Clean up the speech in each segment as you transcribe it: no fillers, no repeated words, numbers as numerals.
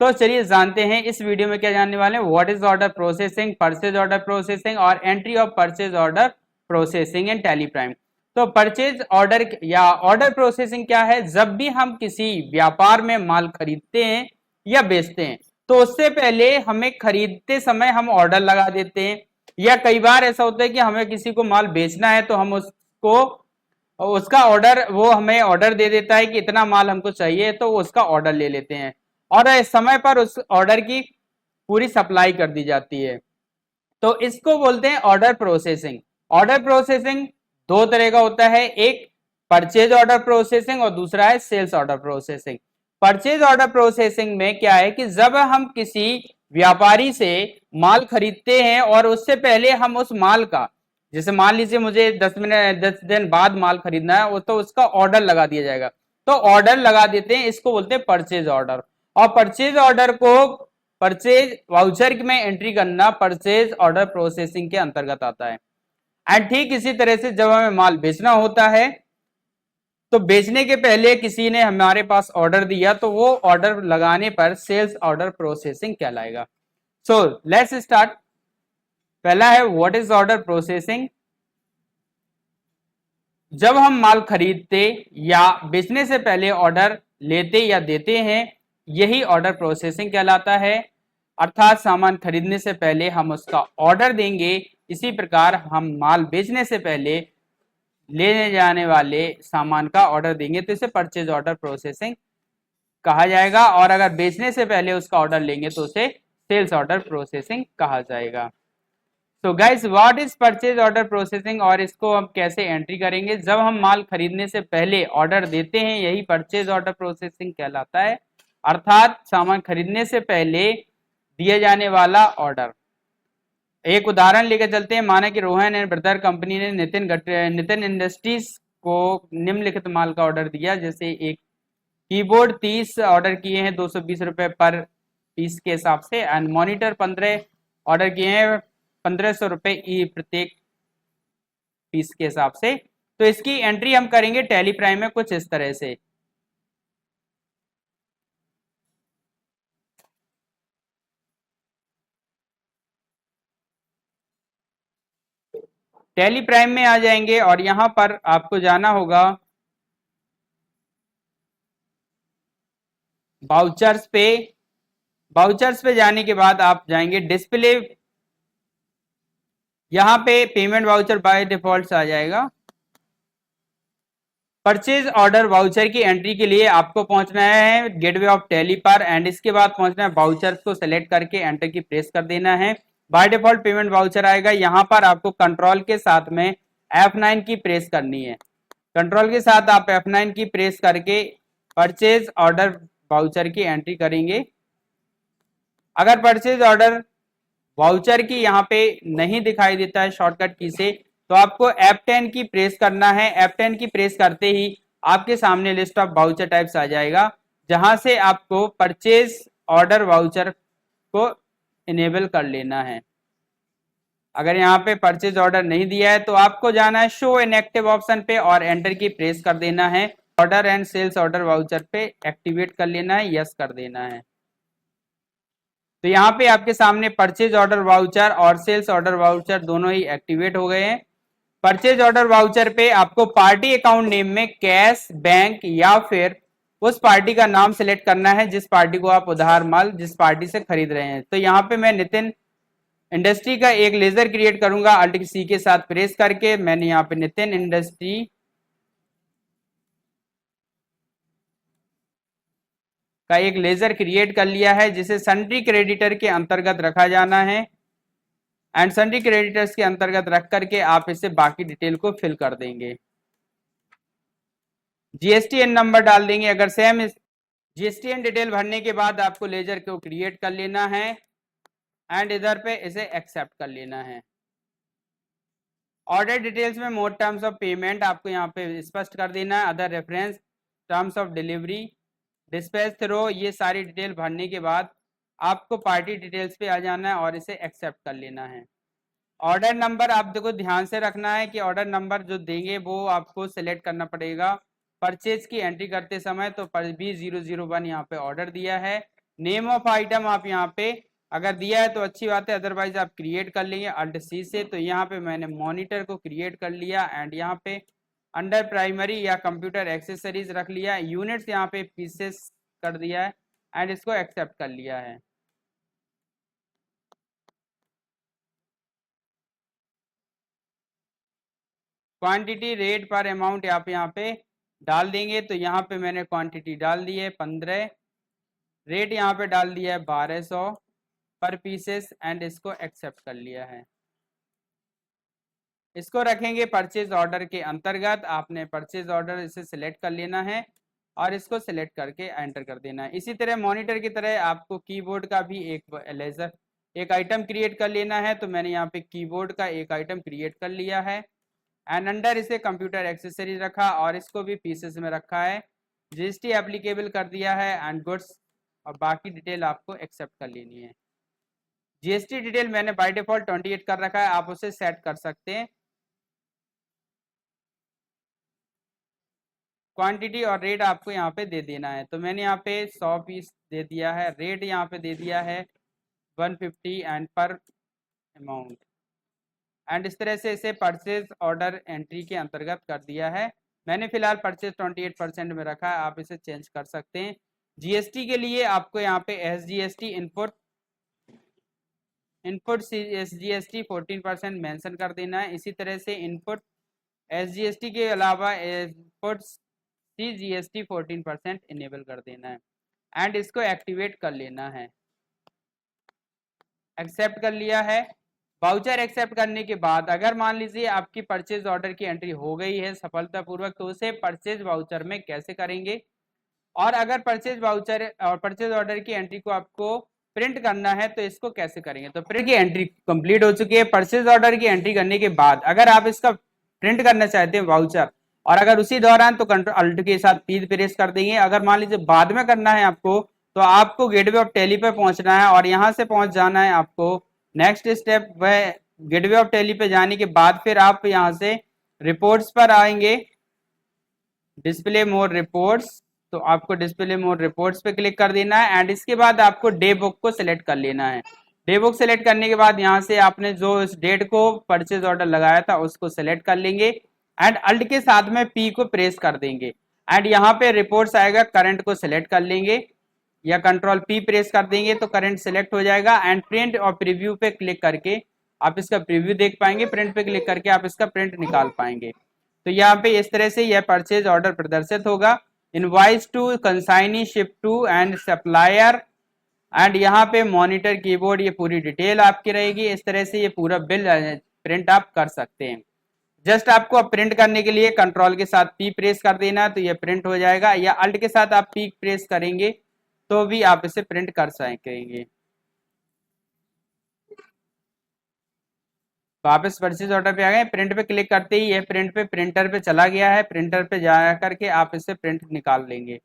तो चलिए जानते हैं इस वीडियो में क्या जानने वाले हैं, what is order processing, purchase order processing और entry of purchase order processing in Tally Prime. तो परचेज ऑर्डर या ऑर्डर प्रोसेसिंग क्या है? जब भी हम किसी व्यापार में माल खरीदते हैं या बेचते हैं तो उससे पहले हमें खरीदते समय हम ऑर्डर लगा देते हैं, या कई बार ऐसा होता है कि हमें किसी को माल बेचना है तो हम उसको उसका ऑर्डर, वो हमें ऑर्डर दे देता है कि इतना माल हमको चाहिए, तो उसका ऑर्डर ले लेते हैं और समय पर उस ऑर्डर की पूरी सप्लाई कर दी जाती है। तो इसको बोलते हैं ऑर्डर प्रोसेसिंग। ऑर्डर प्रोसेसिंग दो तरह का होता है, एक परचेज ऑर्डर प्रोसेसिंग और दूसरा है sales order processing. Purchase order processing में क्या है कि जब हम किसी व्यापारी से माल खरीदते हैं और उससे पहले हम उस माल का, जैसे मान लीजिए मुझे 10 दिन बाद माल खरीदना है, वो तो उसका ऑर्डर लगा दिया जाएगा, तो ऑर्डर लगा देते हैं, इसको बोलते हैं परचेज ऑर्डर। और परचेज ऑर्डर को परचेज वाउचर में एंट्री करना परचेज ऑर्डर प्रोसेसिंग के अंतर्गत आता है। एंड ठीक इसी तरह से जब हमें माल बेचना होता है तो बेचने के पहले किसी ने हमारे पास ऑर्डर दिया तो वो ऑर्डर लगाने पर सेल्स ऑर्डर प्रोसेसिंग कहलाएगा। So let's start. पहला है व्हाट इज ऑर्डर प्रोसेसिंग। जब हम माल खरीदते या बेचने से पहले ऑर्डर लेते या देते हैं, यही ऑर्डर प्रोसेसिंग कहलाता है। अर्थात सामान खरीदने से पहले हम उसका ऑर्डर देंगे, इसी प्रकार हम माल बेचने से पहले लेने जाने वाले सामान का ऑर्डर देंगे, तो इसे परचेज ऑर्डर प्रोसेसिंग कहा जाएगा। और अगर बेचने से पहले उसका ऑर्डर लेंगे तो उसे सेल्स ऑर्डर प्रोसेसिंग कहा जाएगा। तो guys what is purchase order processing और इसको हम कैसे एंट्री करेंगे? जब हम माल खरीदने से पहले ऑर्डर देते हैं, यही परचेज ऑर्डर प्रोसेसिंग कहलाता है। अर्थात सामान खरीदने से पहले दिए जाने वाला ऑर्डर। एक उदाहरण लेकर चलते हैं। माना कि रोहन एंड ब्रदर कंपनी ने नितिन इंडस्ट्रीज को निम्नलिखित माल का ऑर्डर दिया, जैसे एक कीबोर्ड 30 ऑर्डर किए हैं 220 रुपए पर पीस के हिसाब से, एंड मॉनिटर 15 ऑर्डर किए हैं 1500 रुपए प्रत्येक पीस के हिसाब से। तो इसकी एंट्री हम करेंगे टैली प्राइम में कुछ इस तरह से। टैली प्राइम में आ जाएंगे और यहां पर आपको जाना होगा वाउचर्स पे। वाउचर्स पे जाने के बाद आप जाएंगे डिस्प्ले, यहां पे पेमेंट वाउचर बाय डिफॉल्ट आ जाएगा। परचेज ऑर्डर वाउचर की एंट्री के लिए आपको पहुंचना है गेटवे ऑफ टैली पर, एंड इसके बाद पहुंचना है वाउचर्स को सिलेक्ट करके एंटर की प्रेस कर देना है। बाय डिफॉल्ट पेमेंट वाउचर आएगा, यहां पर आपको कंट्रोल के साथ में F9 की प्रेस करनी है। कंट्रोल के साथ आप F9 की प्रेस करके परचेज ऑर्डर वाउचर की एंट्री करेंगे। अगर परचेज ऑर्डर वाउचर की यहाँ पे नहीं दिखाई देता है शॉर्टकट की से, तो आपको F10 की प्रेस करना है। F10 की प्रेस करते ही आपके सामने लिस्ट ऑफ वाउचर टाइप्स आ जाएगा, जहां से आपको परचेज ऑर्डर वाउचर को इनेबल कर लेना है। अगर यहाँ पे परचेज ऑर्डर नहीं दिया है तो आपको जाना है शो इनएक्टिव ऑप्शन पे और एंटर की प्रेस कर देना है। Order and sales order voucher पे एक्टिवेट कर लेना है, यस कर देना है। तो यहाँ पे आपके सामने परचेज ऑर्डर वाउचर और सेल्स ऑर्डर वाउचर दोनों ही एक्टिवेट हो गए हैं। परचेज ऑर्डर वाउचर पे आपको पार्टी अकाउंट नेम में कैश, बैंक या फिर उस पार्टी का नाम सिलेक्ट करना है जिस पार्टी को आप उधार माल जिस पार्टी से खरीद रहे हैं। तो यहाँ पे मैं नितिन इंडस्ट्री का एक लेजर क्रिएट करूंगा, अल्ट सी के साथ प्रेस करके मैंने यहाँ पे नितिन इंडस्ट्री का एक लेजर क्रिएट कर लिया है, जिसे सन्ड्री क्रेडिटर के अंतर्गत रखा जाना है। एंड सन्ड्री क्रेडिटर्स के अंतर्गत रख करके आप इसे बाकी डिटेल को फिल कर देंगे। जीएसटीएन नंबर डाल देंगे। अगर सेम जीएसटीएन डिटेल भरने के बाद आपको लेजर को क्रिएट कर लेना है एंड इधर पे इसे एक्सेप्ट कर लेना है। ऑर्डर डिटेल्स में मोड टर्म्स ऑफ पेमेंट आपको यहाँ पे स्पष्ट कर देना है। Other reference, terms of delivery, dispatch through, ये सारी डिटेल भरने के बाद आपको पार्टी डिटेल्स पे आ जाना है और इसे एक्सेप्ट कर लेना है। ऑर्डर नंबर आप देखो ध्यान से रखना है कि ऑर्डर नंबर जो देंगे वो आपको सिलेक्ट करना पड़ेगा। परचेज की एंट्री करते समय तो B001 यहाँ पे ऑर्डर दिया है, नेम ऑफ आइटम आप यहाँ पे अगर दिया है तो अच्छी बात है, अदरवाइज आप क्रिएट कर लेंगे अल्ट सी से। तो यहाँ पे मैंने मॉनिटर को क्रिएट कर लिया एंड यहाँ पे अंडर प्राइमरी या कंप्यूटर एक्सेसरीज रख लिया, यूनिट्स यहाँ पे पीसेस कर दिया है एंड इसको एक्सेप्ट कर लिया है। क्वांटिटी रेट पर अमाउंट आप यहाँ पे डाल देंगे, तो यहाँ पे मैंने क्वांटिटी डाल दी है 15, रेट यहाँ पे डाल दिया है 1200 पर पीसेस एंड इसको एक्सेप्ट कर लिया है। इसको रखेंगे परचेज ऑर्डर के अंतर्गत। आपने परचेज ऑर्डर इसे सिलेक्ट कर लेना है और इसको सिलेक्ट करके एंटर कर देना है। इसी तरह मॉनिटर की तरह आपको कीबोर्ड का भी एक आइटम क्रिएट कर लेना है। तो मैंने यहाँ पे कीबोर्ड का एक आइटम क्रिएट कर लिया है एंड अंडर इसे कंप्यूटर एक्सेसरीज रखा और इसको भी पीसेस में रखा है, जीएसटी एप्लीकेबल कर दिया है एंड गुड्स, और बाकी डिटेल आपको एक्सेप्ट कर लेनी है। जीएसटी डिटेल मैंने बाय डिफॉल्ट 28 कर रखा है, आप उसे सेट कर सकते हैं। क्वांटिटी और रेट आपको यहाँ पे दे देना है। तो मैंने यहाँ पे 100 पीस दे दिया है, रेट यहाँ पे दे दिया है 150 एंड पर अमाउंट एंड इस तरह से इसे परचेज ऑर्डर एंट्री के अंतर्गत कर दिया है। मैंने फिलहाल परचेज 28% में रखा है, आप इसे चेंज कर सकते हैं। जीएसटी के लिए आपको यहाँ पे एसजीएसटी इनपुट एसजीएसटी 14% मेंशन कर देना है। इसी तरह से इनपुट एसजीएसटी के अलावा इनपुट सीजीएसटी 14% इनेबल कर देना है एंड इसको एक्टिवेट कर लेना है। एक्सेप्ट कर लिया है। वाउचर एक्सेप्ट करने के बाद अगर मान लीजिए आपकी परचेज ऑर्डर की एंट्री हो गई है सफलतापूर्वक, तो उसे परचेज वाउचर में कैसे करेंगे, और अगर परचेज वाउचर और परचेज ऑर्डर की एंट्री को आपको प्रिंट करना है तो इसको कैसे करेंगे। तो प्रिंट की एंट्री कंप्लीट हो चुकी है। परचेज ऑर्डर की एंट्री करने के बाद अगर आप इसका प्रिंट करना चाहते हैं वाउचर, और अगर उसी दौरान तो कंट्रोल अल्ट के साथ पी प्रेस कर देंगे। अगर मान लीजिए बाद में करना है आपको, तो आपको गेटवे ऑफ टैली पे पहुंचना है और यहां से पहुंच जाना है आपको नेक्स्ट स्टेप वह गेटवे ऑफ टैली पे जाने के बाद फिर आप यहां से रिपोर्ट्स पर आएंगे, डिस्प्ले मोर रिपोर्ट्स। तो आपको डिस्प्ले मोर रिपोर्ट्स पे क्लिक कर देना है एंड इसके बाद आपको डे बुक को सिलेक्ट कर लेना है। डे बुक सिलेक्ट करने के बाद यहाँ से आपने जो इस डेट को परचेज ऑर्डर लगाया था उसको सिलेक्ट कर लेंगे एंड अल्ट के साथ में पी को प्रेस कर देंगे एंड यहाँ पे रिपोर्ट्स आएगा, करंट को सिलेक्ट कर लेंगे या कंट्रोल पी प्रेस कर देंगे तो करंट सिलेक्ट हो जाएगा एंड प्रिंट और प्रीव्यू पे क्लिक करके आप इसका प्रीव्यू देख पाएंगे, प्रिंट पे क्लिक करके आप इसका प्रिंट निकाल पाएंगे। तो यहाँ पे इस तरह से यह परचेज ऑर्डर प्रदर्शित होगा। Invoice to consignee ship to and supplier and यहाँ पे मॉनिटर कीबोर्ड, ये पूरी डिटेल आपकी रहेगी। इस तरह से ये पूरा बिल प्रिंट आप कर सकते हैं। जस्ट आपको अब प्रिंट करने के लिए कंट्रोल के साथ पी प्रेस कर देना तो ये प्रिंट हो जाएगा, या अल्ट के साथ आप पी प्रेस करेंगे तो भी आप इसे प्रिंट कर सकेंगे। वापस परचेज ऑर्डर पे आ गए, प्रिंट पे क्लिक करते ही ये प्रिंट पे प्रिंटर पे चला गया है। प्रिंटर पे जा करके आप इसे प्रिंट निकाल लेंगे।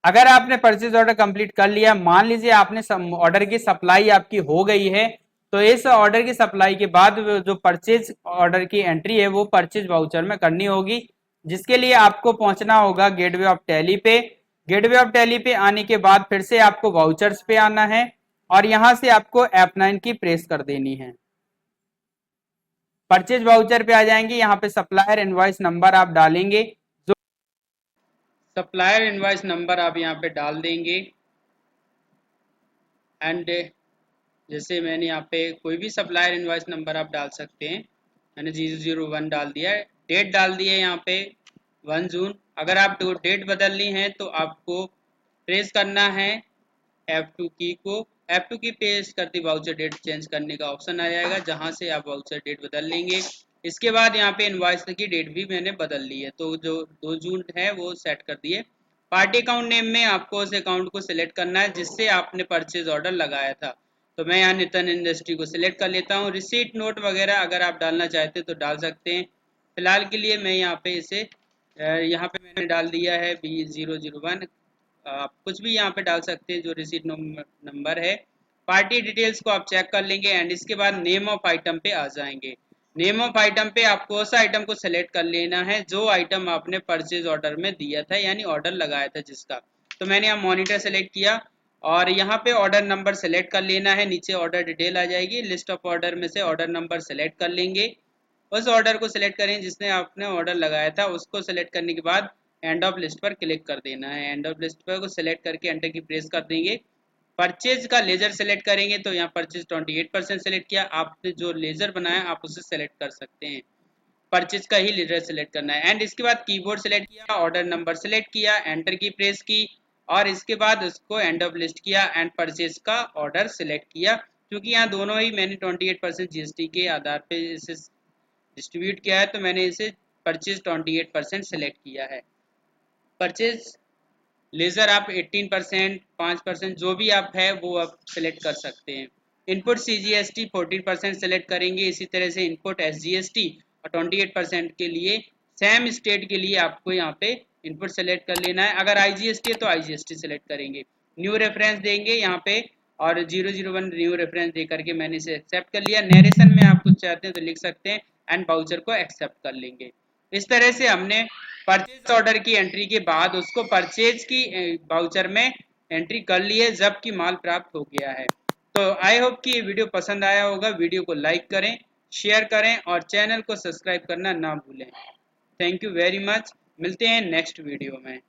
अगर आपने परचेज ऑर्डर कंप्लीट कर लिया, मान लीजिए आपने ऑर्डर की सप्लाई आपकी हो गई है, तो इस ऑर्डर की सप्लाई के बाद जो परचेज ऑर्डर की एंट्री है वो परचेज वाउचर में करनी होगी, जिसके लिए आपको पहुंचना होगा गेटवे ऑफ टैली पे। गेटवे ऑफ टैली पे आने के बाद फिर से आपको वाउचर्स पे आना है और यहां से आपको F9 की प्रेस कर देनी है। परचेज वाउचर पे आ जाएंगे, यहाँ पे सप्लायर इनवॉइस नंबर आप डालेंगे, जो सप्लायर इनवॉइस नंबर आप यहाँ पे डाल देंगे एंड जैसे मैंने यहाँ पे कोई भी सप्लायर इनवॉइस नंबर आप डाल सकते हैं। मैंने 001 डाल दिया है। डेट डाल दी है यहाँ पे 1 जून। अगर आप डेट बदलनी है तो आपको प्रेस करना है F2 की को। F2 की प्रेस करते वाउचर डेट चेंज करने का ऑप्शन आ जाएगा, जहां से आप वाउचर डेट बदल लेंगे। इसके बाद यहाँ पे इनवॉइस की डेट भी मैंने बदल ली है, तो जो 2 जून है वो सेट कर दिए। पार्टी अकाउंट नेम में आपको उस अकाउंट को सिलेक्ट करना है जिससे आपने परचेज ऑर्डर लगाया था। तो मैं यहाँ नितिन इंडस्ट्री को सिलेक्ट कर लेता हूँ। रिसीट नोट वगैरह अगर आप डालना चाहते हैं तो डाल सकते हैं। फिलहाल के लिए मैं यहाँ पे इसे यहाँ पे मैंने डाल दिया है B001। आप कुछ भी यहाँ पे डाल सकते हैं जो रिसीट नंबर है। पार्टी डिटेल्स को आप चेक कर लेंगे एंड इसके बाद नेम ऑफ आइटम पे आ जाएंगे। नेम ऑफ आइटम पे आपको उस आइटम को सिलेक्ट कर लेना है जो आइटम आपने परचेज ऑर्डर में दिया था, यानी ऑर्डर लगाया था जिसका। तो मैंने यहाँ मॉनिटर सेलेक्ट किया और यहाँ पे ऑर्डर नंबर सेलेक्ट कर लेना है। नीचे ऑर्डर डिटेल आ जाएगी, लिस्ट ऑफ ऑर्डर में से ऑर्डर नंबर सेलेक्ट कर लेंगे। उस ऑर्डर को सिलेक्ट करें जिसने आपने ऑर्डर लगाया था, उसको सिलेक्ट करने के बाद एंड ऑफ लिस्ट पर क्लिक कर देना है। एंड ऑफ लिस्ट पर को सिलेक्ट करके एंटर की प्रेस कर देंगे। परचेज का लेजर सेलेक्ट करेंगे तो यहाँ परचेज 28% सेलेक्ट किया। आपने जो लेजर बनाया आप उसे सेलेक्ट कर सकते हैं, परचेज का ही लेजर सेलेक्ट करना है। एंड इसके बाद कीबोर्ड सेलेक्ट किया, ऑर्डर नंबर सेलेक्ट किया, एंटर की प्रेस की और इसके बाद उसको एंड ऑफ लिस्ट किया एंड परचेज का ऑर्डर सेलेक्ट किया। क्योंकि यहाँ दोनों ही मैंने 28% जीएसटी के आधार पे इसे डिस्ट्रीब्यूट किया है, तो मैंने इसे परचेज 28% सेलेक्ट किया है। परचेज लेजर आप 18%, 5% जो भी आप है वो आप सेलेक्ट कर सकते हैं। इनपुट CGST 14% सेलेक्ट करेंगे। इसी तरह से इनपुट SGST और 28% के लिए सेम स्टेट के लिए आपको यहाँ पे इनपुट सेलेक्ट कर लेना है। अगर IGST है तो IGST सेलेक्ट करेंगे। न्यू रेफरेंस देंगे यहाँ पे और 001 न्यू रेफरेंस दे करके मैंने इसे एक्सेप्ट कर लिया। नरेशन में आप कुछ चाहते हैं तो लिख सकते हैं एंड वाउचर को एक्सेप्ट कर लेंगे। इस तरह से हमने परचेज ऑर्डर की एंट्री के बाद उसको परचेज की वाउचर में एंट्री कर लिए जबकि माल प्राप्त हो गया है। तो आई होप कि ये वीडियो पसंद आया होगा। वीडियो को लाइक करें, शेयर करें और चैनल को सब्सक्राइब करना ना भूलें। Thank you very much. मिलते हैं नेक्स्ट वीडियो में।